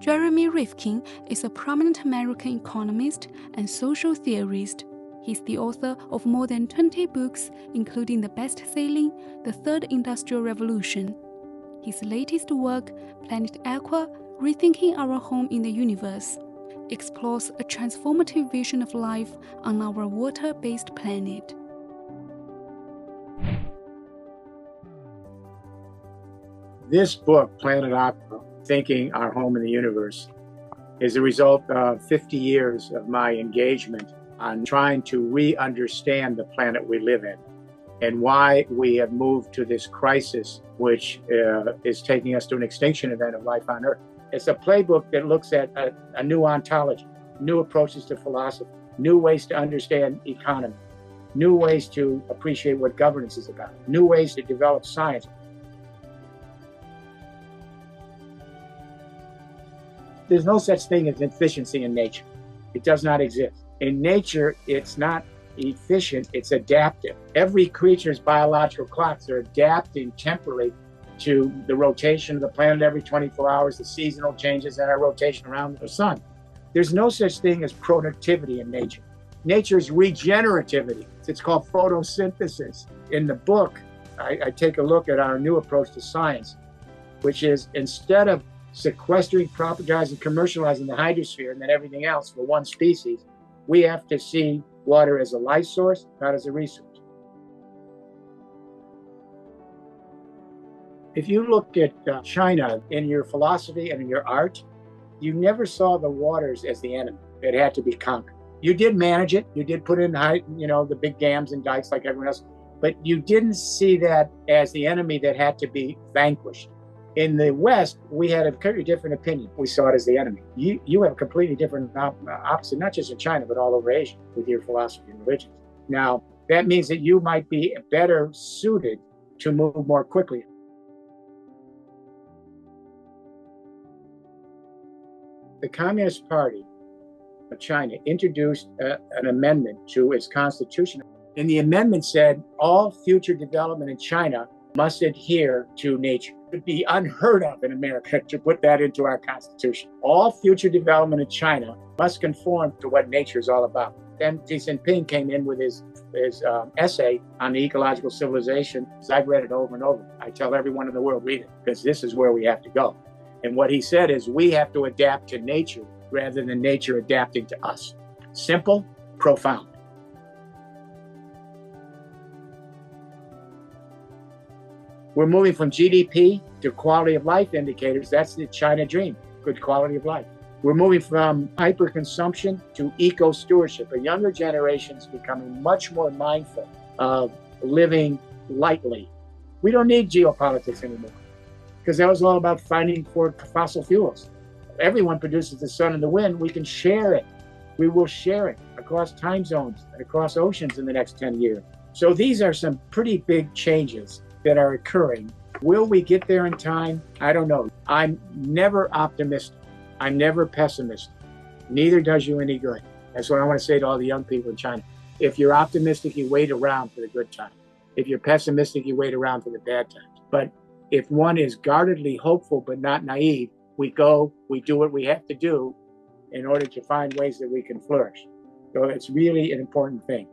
Jeremy Rifkin is a prominent American economist and social theorist. He's the author of more than 20 books, including the best-selling The Third Industrial Revolution. His latest work, Planet Aqua, Rethinking Our Home in the Universe, explores a transformative vision of life on our water-based planet. This book, Planet Aqua, Thinking Our Home in the Universe, is a result of 50 years of my engagement on trying to re-understand the planet we live in and why we have moved to this crisis, which is taking us to an extinction event of life on Earth. It's a playbook that looks at a new ontology, new approaches to philosophy, new ways to understand economy, new ways to appreciate what governance is about, new ways to develop science. There's no such thing as efficiency in nature. It does not exist. In nature, it's not efficient, it's adaptive. Every creature's biological clocks are adapting temporally to the rotation of the planet every 24 hours, the seasonal changes, and our rotation around the sun. There's no such thing as productivity in nature. Nature is regenerativity. It's called photosynthesis. In the book, I take a look at our new approach to science, which is instead of sequestering, propagizing, commercializing the hydrosphere and then everything else for one species, we have to see water as a life source, not as a resource. If you look at China in your philosophy and in your art, you never saw the waters as the enemy that had to be conquered. You did manage it. You did put in the big dams and dikes like everyone else, but you didn't see that as the enemy that had to be vanquished. In the West, we had a completely different opinion. We saw it as the enemy. You have a completely different opposite, not just in China, but all over Asia with your philosophy and religions. Now, that means that you might be better suited to move more quickly. The Communist Party of China introduced an amendment to its constitution. And the amendment said all future development in China must adhere to nature. It would be unheard of in America to put that into our constitution. All future development in China must conform to what nature is all about. Then Xi Jinping came in with his essay on the ecological civilization. I've read it over and over. I tell everyone in the world, read it, because this is where we have to go. And what he said is we have to adapt to nature rather than nature adapting to us. Simple, profound. We're moving from GDP to quality of life indicators. That's the China dream, good quality of life. We're moving from hyperconsumption to eco-stewardship. A younger generation is becoming much more mindful of living lightly. We don't need geopolitics anymore because that was all about fighting for fossil fuels. Everyone produces the sun and the wind. We can share it. We will share it across time zones and across oceans in the next 10 years. So these are some pretty big changes that are occurring. Will we get there in time? I don't know. I'm never optimistic. I'm never pessimistic. Neither does you any good. That's what I want to say to all the young people in China. If you're optimistic, you wait around for the good times. If you're pessimistic, you wait around for the bad times. But if one is guardedly hopeful but not naive, we do what we have to do in order to find ways that we can flourish. So it's really an important thing.